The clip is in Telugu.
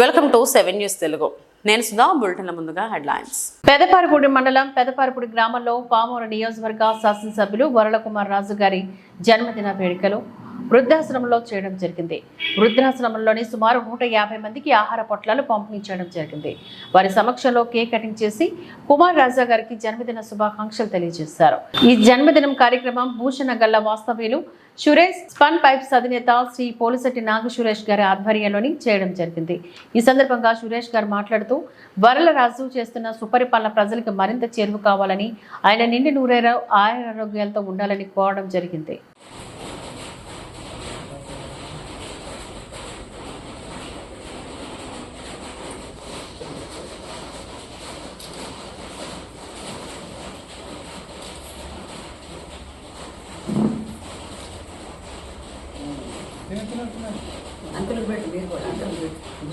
Welcome to 7 news Telugu. నేను సుధా. బులెటిన్ల ముందుగా హెడ్లైన్స్. పెదపారపూడి మండలం పెదపారపూడి గ్రామంలో పామూరు నియోజకవర్గ శాసనసభ్యులు వరలకుమార్ రాజు గారి జన్మదిన వేడుకలు వృద్ధాశ్రమంలో చేయడం జరిగింది. వృద్ధాశ్రమంలోని సుమారు 150 మందికి ఆహార పొట్లాలు పంపిణీ చేయడం జరిగింది. వారి సమక్షంలో కేక్ కటింగ్ చేసి కుమార్ రాజా గారికి జన్మదిన శుభాకాంక్షలు తెలియజేశారు. ఈ జన్మదినం కార్యక్రమం భూషణ గల్ల వాస్తవ్యులు సురేష్ స్పన్ పైప్స్ అధినేత శ్రీ పోలిశెట్టి నాగ సురేష్ గారి ఆధ్వర్యంలోని చేయడం జరిగింది. ఈ సందర్భంగా సురేష్ గారు మాట్లాడుతూ వరలరాజు చేస్తున్న సుపరిపాలన ప్రజలకు మరింత చేరువ కావాలని, ఆయన నిండి నూరేర ఆరోగ్యాలతో ఉండాలని కోరడం జరిగింది. అంతలో పెట్టి మీరు కూడా అంతలో పెట్టి